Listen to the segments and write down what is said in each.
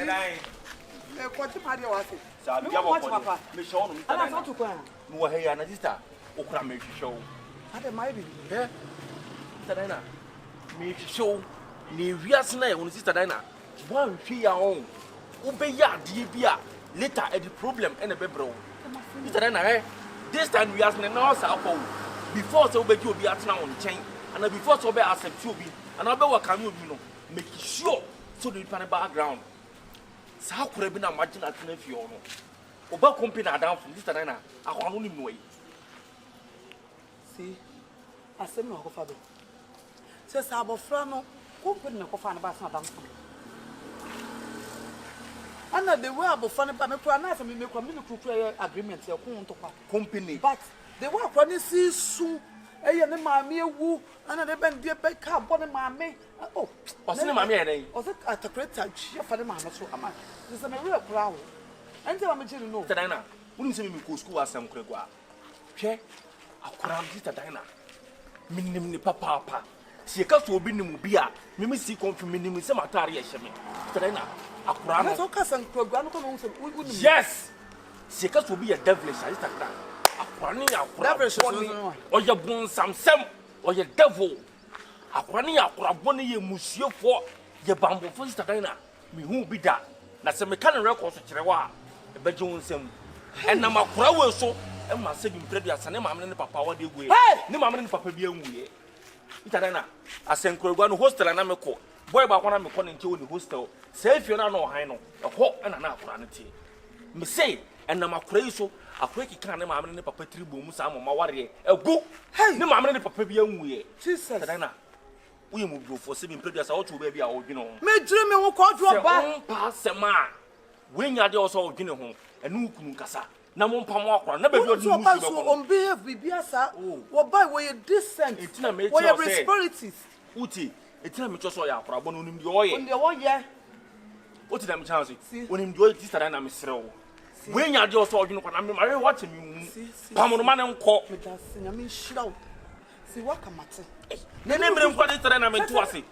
dying. What the party was it? Sabi ya papa. Me show no. Ana so to kwa. No wa here na sister. Okura me show. Ade mai bi. Eh? Sister Dina. Me show ni wiase na ye won sister Dina. Wan hwe ya on. Wo be ya de bia later at the problem and a bebro. Sister Dina eh. This time wiase na na sa akọ. Before so be ji obi atena on chain and before so be accept you obi and obi wa kan you no make sure so the background. Sa akura bi na imagine atena fi ono. Oba company na down from Sister Dina. Akwa no nim no yi. See, asem no ko fa be. Se sa abofra no, company na ko fa na ba sa bank. Ana the way abofra no ba me kura na me kura agreement e ko nto kwa Company. But the way akwa ni si su eye ne maame ewu ana de ben de be ka bo ne maame. Oh, Ose ne maame e den. Ose atakreta chia fa ne maame so ama. This is me real kura ho. Ente ma me jiri no. Sister Dina, woni se me ko school asem kura gwa. Hwe akura Sister Dina. Minim ni papa. Si ka so obi nim bi a, me si confirm minim se matare ye hye me. Sister Dina, akura no. So ka san kura gwa no ko no se Yes. Si ka so obi ye devilish Sister Dina. Akura ni akura. Devilish o ye bon samsem, o ye devil. Akura ni akura boni ye musuefo, ye bambofo Sister Dina. Me hu bi da. Na se me ka ne record so kire wa. E beje won sam. Enam akura we so e ma se bi mpre bia sane maamne ne papa wa de gu e. Ne maamne ne papa bi anwuye. Ita na asenkrogwa no hostel na me ko. Boy ba kwa na me ko ne nke woni hostel. Se afio na no han no. E ho na akura ne tie. Me say enam akura yi so akura ki kan ne maamne ne papa tribo mu sa mama ware e gu. Ne maamne ne papa bi anwuye. Jesus. Ita na we mu brofo se bi mpre bia sa wo chu ba bia wo dwene ho. Me jire me wo ko dro ba. Pa sema. We nya de oso wo dwene ho. Enu kunu kasa. Na mo mpam akora na be bi odi musu be ko. On behave bibia sa. Wo buy we decent. We respectabilities. Uti, etina me choso ya akora bo no nim de oye. On de wo ye. Uti na me chance. Onim de oye Sister na me serew. We nya de oso odwene ko na me mare watch me mu. Pam no ma ne nko. Me da se nya me shiraw. Si waka mate. Ne mre nko de Sister na me to ase.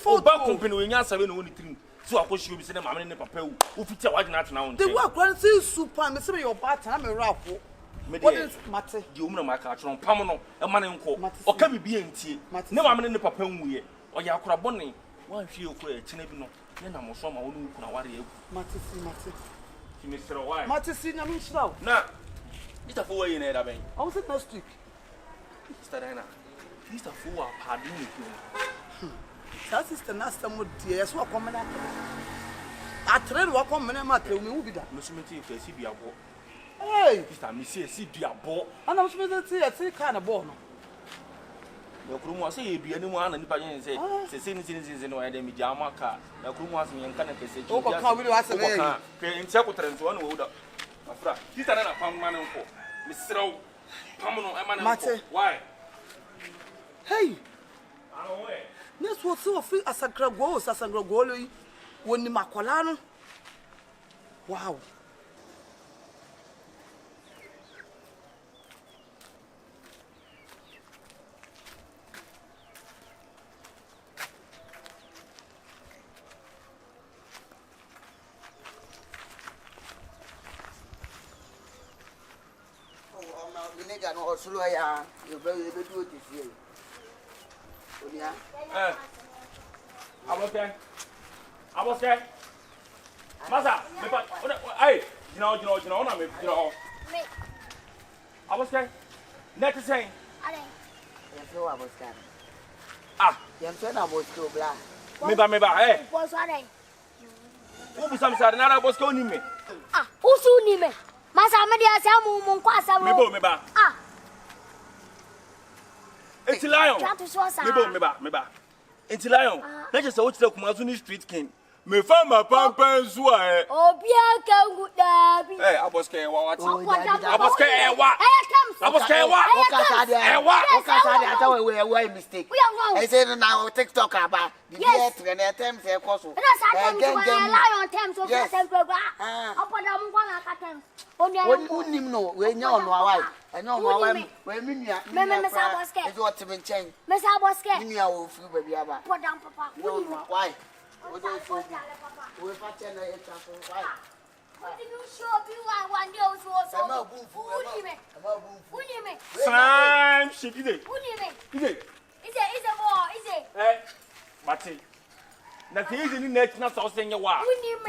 Oba company we nya sabe no woni trim. So akoshi obi se ne maame ne papa wu. Ofiti a wagina atena won. The work run say super me say your partner na me rap. What is mate? Di omna ma ka atron pam no e ma ne nko. O ka bibia ntie. Ne maame ne papa nwuye. O ya akora bone. Wan hwie okura e chine bi no. Ne na mo so ma wonu ku na ware egu. Mate. Ki me sero why? Mate si na me shiraw. Na. Ita fo we na da ben. I was next week. Sister Dina. Sister fo wa pardon me. That sister na some dear so come na. Atre wo come na ma atre me hu bi da. Me so me ti fa si bia bo. Hey, Sister me si bia bo. ana mo so me ti ka na bo no. Na kuru mu ase ye dua ni mu ana nipa yen se ni no ya de mi dia amaka. Na kuru mu ase yen kana kese chi. O ko ka wi wa se me. Ke ntia ko trenzo na wo da. Afra. Sister na pam ma ne nko. Me serew. Pam no e ma ne nko. Why? Hey. Aro we. Nes wo so fi asakra go lo yi woni makola no. Wow. Nigga no osulu ya you be do this here. Onia. Aboske. Masa, me pa. Ai, jina ona me jina o. Me. Aboske. Next say. Ale. Ya so Aboske. Ah, ya so na Aboske bla. Me ba eh. Bo so ale. Wo bi sam sa na Aboske oni me. Ah, usu ni me. Masa me dia sa mu nko asa wo. Me ba. Ah. It's lion. Me ba. It's lion. Na je se wo tire kuma so ni street king. Me fa ma pampan so a. Obi aka nguda bi. Eh, Aboske wa wati. Aboske ewa. Aboske ewa. Okasa dia ata we mistake. I say na TikTok aba. The trend attempt say koso. Na sa lion terms so say gbagba. Opoda mu kwa na ka terms. Unim no we nya ono awai. Enya ono awai. We minua. Me sa Aboske. Is what me chen. Me sa Aboske. Minua wo furu ba bia ba. Opoda papa. Why? What do you think? We're watching the traffic. Why? What did you show me one day also? I'm a boo. Sam, she did it. Is it more? Is it? Eh, Mate. Na tizi ni net na so senye wa.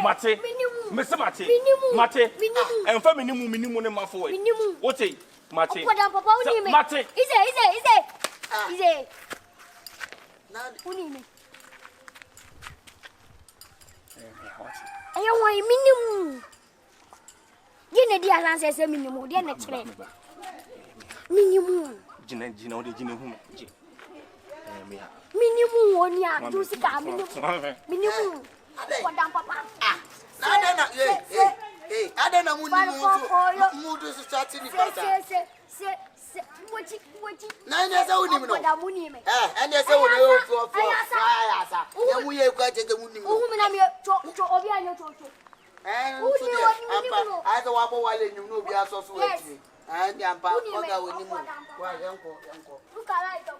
Mate. Mese Mate. Mate. En fa minimu ne mafo we. Wote. Mate. Papa unime. Mate. Is it? Unime. Ayo wa minimu. Gene dia lanse se minimu, dia na kire. Minimu. Jina o de jina hu. Me. Minimu oni a tu sika minimu. Minimu. Kodam papa. Na na eh adena mudu so starting ni fata. Se wochi. Na nyeza unimi no. Kodam unimi. Anya se wona yo for ya sa. Ya mu ye kwa tete munimi. Uhu na me cho obi anyo cho. I don't want to walk in you, be also sweet. And I'm part of the winning. Why, uncle? Look at it.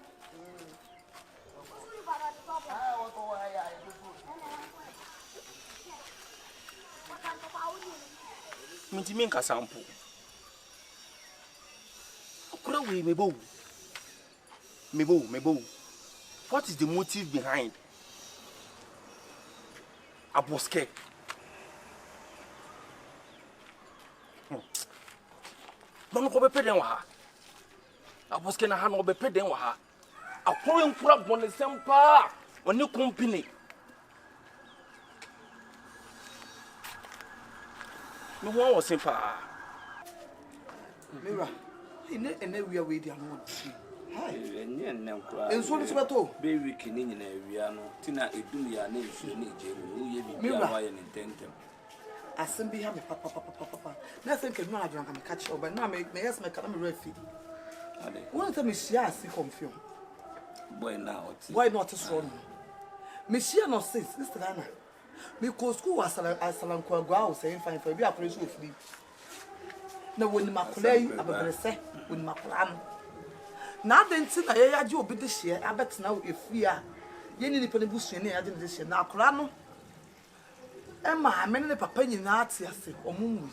Mintiminka sample. Kura we mebo. What is the motive behind Aboske? Mama ko be peden wa ha. Aboske na ha no be peden wa ha. Akoro nkura bone sempa oni Kompani. Me ho wo sempa. Mira, ene we we dia no. Hi, enye nkura. Enso ni sebeto. Be week ni nyina awia no. Tina edum ya na nsuo ni je mu. Wo ye bibia wa ye ne tentem. Asem bi ha me papa. Na se nke nwa adwan ka me catch oba na me yes me kana me refi. Ade. Won ta me shia asi confirm. Boy na oti. Boy not so no. Me shia no sis sister na. Me ko school asalan ko agwa o say fine for bi akore so ofiri. Na woni makula yi abebrese woni makula no. Na adenti na ye yaje obi de hye abetena wo efiri a ye ni nipa ne busu ne yaje ne de hye na akora no. Emma amene papa nyina ate ase omumui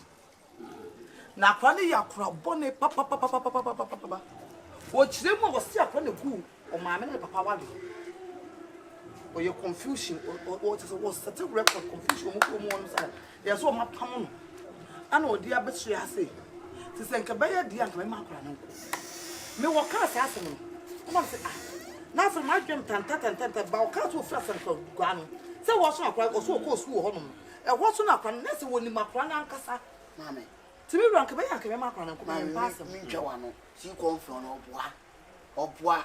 na akwa ne yakora bone papa wo kire mu wo se akwa ne gu o ma amene papa wale o ye confusion o te so set record confusion mu won say yes o ma pam no ana odi abesu ya say ti se nka be ye di anka me akora no me wo ka say ase no o say na for ma dwem tanta ba o ka to fra san ko gwa no se wo so akwa o so ko school ho no e wo so na akwa na se woni makwa na nkasa Mame. Ti mi rank be ya ke be makwa na ko me pass Mi ntwa no. Si confirm no oboa.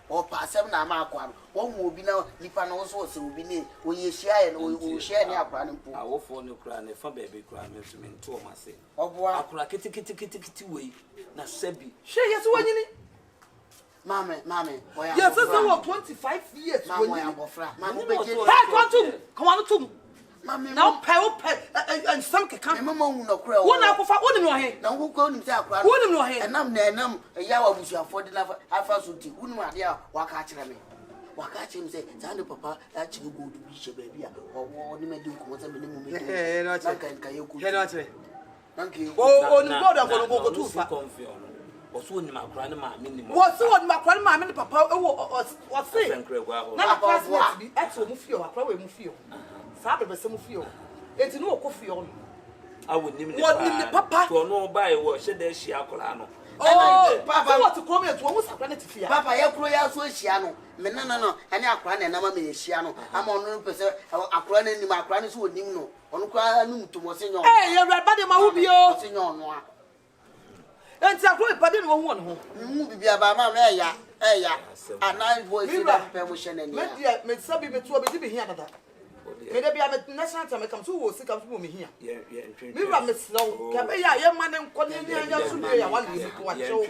O pasem na ma akwa. Wo mu obi na nipa na wo so se obi ne o ye hia ye no o hia ne akwa ne mpo. Awofo ne kura ne fa bebe kura me so me nto o mase. Oboa. Akura kiti wei na sabi. she yes wanyini Mame. yes say what 25 years wanyini. Mame be je. Hey, come on to Mame. now pay and some can Mama hu no kura. wona akofa woni no he Na wo ko ni se akwa. woni no he Enam ya wa busuafo de na afa so ti. Unu ade a waka kire me. Waka kire me say zande papa ya chige gold bi she baby a. O ni me di nkomo se me ni mu me. no Kan ye ku. he no tire Thank you. o ni god akono to fa O so ni makura ne ma me ni mo. wo se woni makwa ma me papa e wo say Sankre gwa ho. na classmate bi eto mu fio akwa we mu fio sa be se mu fio enti no okofio no Awo nim ne papa to no ba e wo hye da hia akura no. oh Papa. so what come here to wo sakra na tifia Papa ya kuro ya so hia no. Me no. Ene akora na nama me hia no. Ama ono pese akora na nim akora ne so onim no. Ono kura nu mutumo se nyo. eh ye reba de ma wo bio Se nyo no a. enti akro ipade no wo no Mu bibia ba ma eya. Ana voice da pe mo hye na ni. me dia me sabi me to obi bi hia dada me da bia me national time come so wo sika so me hia me ra me slow ka be ya ye ma ne nko ne nya so be ya wale ni ko wa cho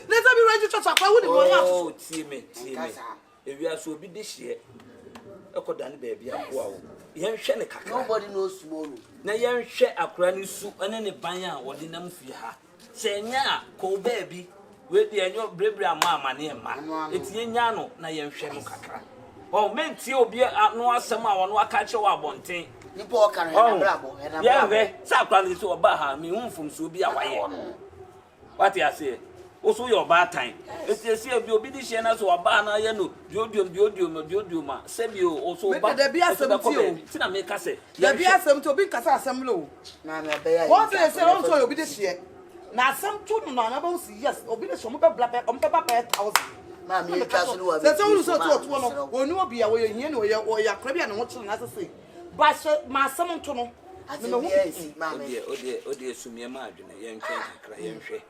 ne sabi register akwa wo ni mo ya Oh, tie me. Ewia so obi de hye. Ekoda ne ba bia ko awo. Yen hwe ne kakra. Nobody knows tomorrow. Na yen hwe akura ne su ene ne ban a wode nam fie ha. Se nya ko ba bi we de enyo brebre ama ne ma. Eti nya no na yen hwe no kakra. Oh, menti obi no asem a wono aka che wa bonten. Nipa o kan na brabo, na brabo. Yeah, we sa kwa ni so oba ha me hunfum so obi awaye. What you say? Also your bad time. If you see a obi di she na so oba na ye no, diodium ma. Sebio also ba. There be asem ti. Ti na me ka say. There be asem ti obi kasa asem lo. Na me be ya. What say say on so obi di she. Na asem tu no na ba si yes, obi di so mo be black, o mo be ba 1000. Ma me ka so no. Say so so to no. Oni obi ya we hie no ye akra bia na ho kire na say. Ba so ma asem to no. Me no yes, ma me. Odi sumie ma adwene ye ntwe kakra ye nhwe.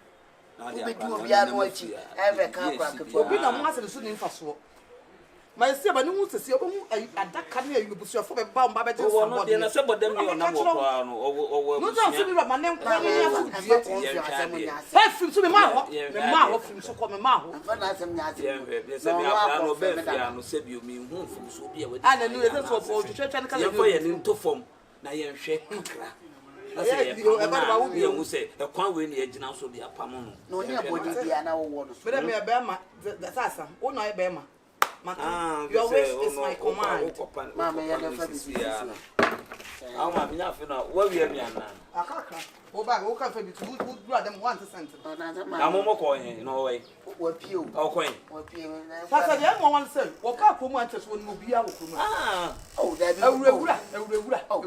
Obi du obi anu achi. Eve ka akra kepo. Obi na mo ase so ni mfa so. Ma ese ba ni hu sese obo hu adaka na ayu busuafo be ba mba be je so no de na se bodam ni ona mo kwa no owo no so so bi ba ma ne nkwa ni afu die e film so me ma ho film so ko me ma ho fa na asem nya ase ye se bi afra no be fia no se bi o mi hu film so bi e we ana no ye so for twetwe na kala ye ni nto fom na ye nhwe kakra na se ye ba wo bi hu se e kwan we ni ye gina so bi apam no no ni abodi bia na wo wo no me me be ma sasa wo no e be ma your wish is my command. Mama, you're never busy. I'm not enough. What we are me and Akaka. Go back, go cafe to good brother them 1 cent. I'm more coin, no way. What you? Oh, coin. Pastor, the young one said, what can't come on just when we are. Oh, that is a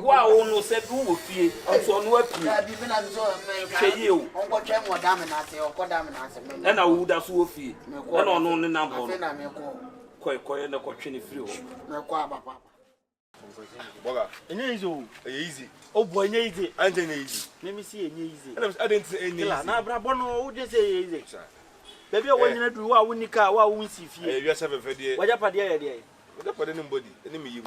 wow, no said who will feel. Also, no appeal. I've been at the you. On what time what damn and I say, or what damn and I say, and I would have so feel. One on the number. Koi na kwatwe free na kwa papa boga easy oh boy easy anje easy let me see easy I didn't say easy na bra bono wo je say easy baby o wanyina du wa wunika wa wunsi fie you say be de waja pade ya de waja pade ni body eni mi yim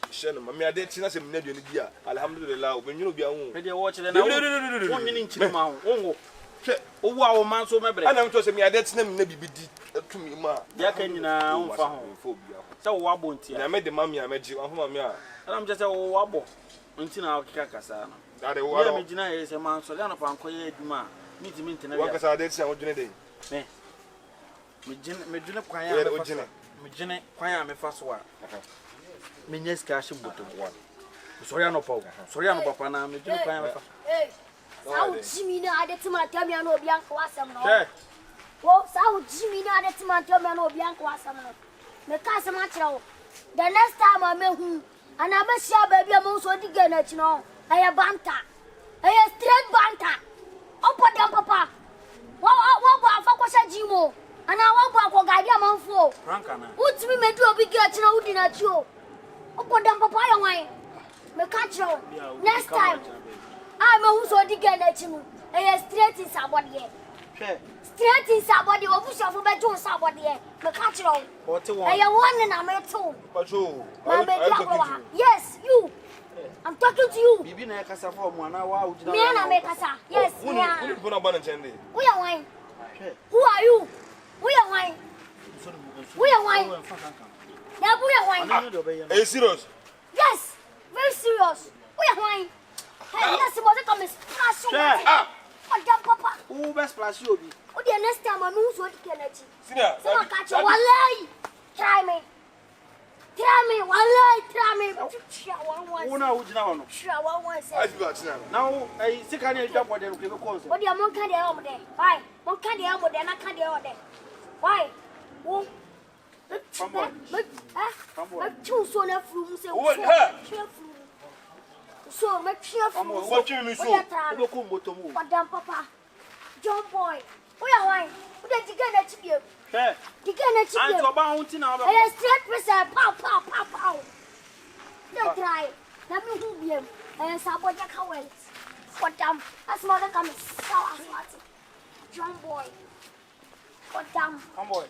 shene ma me ade tina se me na duani bia alhamdulillah obenwunu bia hu de wo chele na wonyini nchiri ma hu wongo hwe owu a wo man so mebre ana mto se me ade tina me na bibidi atumi ma ya ka nyina umfa ho se wo wabo ntia na me de mami ameji wa homa me a ana mje se wo wabo nti na okika kasa na ade wo ya me gina ye se man so ya na pa nkoye aduma miti minti na ya wa kasa ade tia wo dwene de me gina kwan ya me gina kwan ya me fa so a me nyeska shi boto sorry ano papa na me gina kwan ya me fa Sao Jimmy na ade tima tami ano obi anko asem no. Wo sao Jimmy na ade tima tami ano obi anko asem no. Me ka asem a kire wo. The next time I me hu ana be sia baby am so diga na chi no. Aye banta. Aye straight banta. Opo dem papa. Wo bo afa kwasha jimo. Ana wo bo akọ gadi amanfo. Franka na. Utimi medu obi ga chi na udi na chi o. Opo dem papa ya wan. Me ka kire wo. Next time I'm a who's already getting at you. A straight in somebody. Straight in somebody, or push off about you somebody. The catcher. What I am one and I'm at home. But you, yes, you. I'm talking to you. Bibi na kasa for one hour. Me and I make us. Yes, we are wine. Who are you? We are wine. We are wine. Yeah, we are wine. Are you serious? Yes, very serious. We are wine. Hey, let's see what they come and splash you. What damn papa? Who best splash you? Oh, the next time I'm going to get it. Sina, so I catch you. Walay. Try me. Walay, try me. Who now would now know? I do that now. I see can you jump on them to the course. What the amount can they over there? Why? What can they over there? I can't they over there. Why? Oh. But two so enough room say what? So make sure what you mean so what damn papa John boy we are wine we dey get na chip you the get na chip you and oba hunti na oba e straight person pow dey try na me hu biem e sabo ja ka well what damn as mother come so as John boy what damn come boy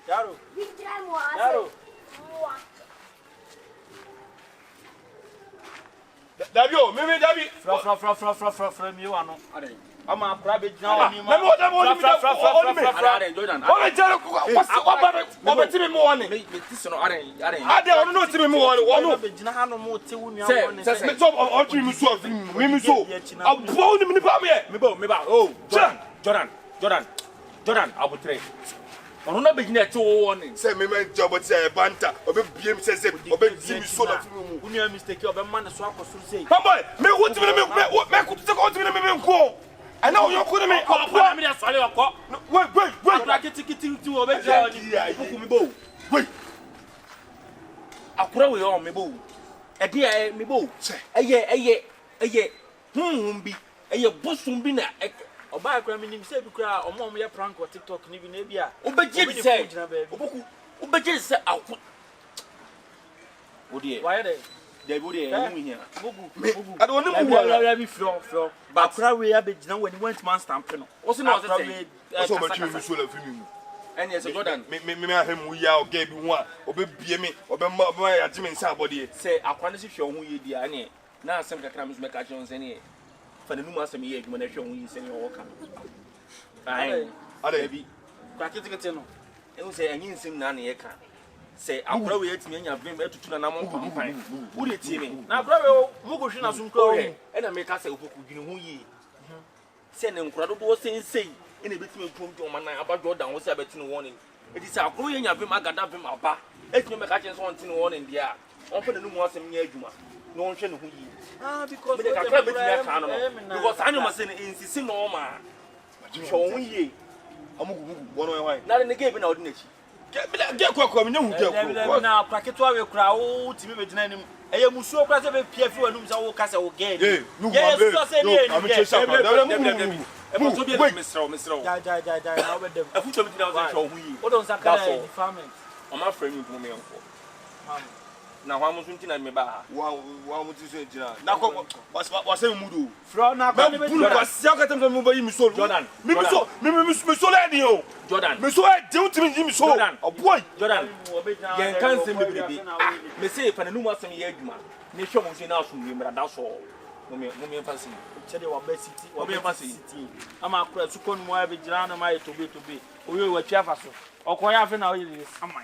yaro we try more yaro Dabi o, mimi dabi. From you ano. I'm a private now. Me mo da mo me. Jordan. O me jere o be ti me mo woni. Me ti so no are. Ade o no ti me mo woni. Wo be gina ha no mo ti wu nua woni. Me so o ti mi so mi so. Abo ni mi pa me. Me ba. Oh, Jordan. Abutre. ono na begina che wo warning say me man job say banta obe biem say obe dimi so na fimi mu unu mistake obe man so akoso say boy me what me ko to say ko me nko ana o yoko me akwa me dey sole okọ wait akura kitikiti ti obe je ni buku mi bo wait akura we o me bo e dey me bo eye bi eye bosum bi na oba akura mi nim say bi kura omo ye prank on TikTok ni bi na bi a obeje say Opoku obeje say akwa odi e why dey dey bo dey enu hia bugu I don't know ya bi fro ba akura we ya be gina when went man stamp no o se na o say so ma twi mi so la fimi mu ene say Jordan me ahem wu ya o ga bi hu a obe bie me obe ma ya jimi nsa abode say akwa ne se hwe ho ye dia ne na asem kakra me so me ka che on say ne fa ne numu asem ye adwuma na hwe ho yi say ne wo ka ai ade bi kwa kitikiti no e wo say anyi nsem na ne ye ka say akura we atimi anya vim etutu na nam kwampan wo de tie me na akura we bugu hwe na so nkro e na me ka say Opoku dwene ho yi say ne nkura do do sensei ene betimi ntom to man aba Jordan wo say abeti no warning edi say akura ye nya vim agada vim aba etimi me ka che so on tin warning dia on fa ne numu asem nya adwuma no on hwe ne ho yi because me de kakra betimi aka no because anyo ma say ne insisi no ma hwe ho yi amugu wono e hwan na ne ge bi na odi na chi get kwa me nhu get na paketwa we kura wo timi be gina nim eye musuo kura se be pia fi wanum sa wo kasa wo ge eh nu ma be am chesa kwa da mu e mo so bi mesraw ja na we dem afuto bi na wo say hwe ho yi o don sakara defilement o ma frame mi me enko na hwa mo so ntina me ba wa mu ti so ntina na ko wa say mu do fro na kwa me bulu kwa sia ka tem mu ba yi mi so Jordan me so le ni o Jordan me so e de utimi yi mi so oh boy Jordan yen kan se me bebe me say fa na numu asem ye adwuma ne hwe mo so na aso mi mra da so mo me fa sin chede wa ba city ama akura su konu mo ya be gina na ma ye tobe oyo wa twa fa so okoya afi na o yi ama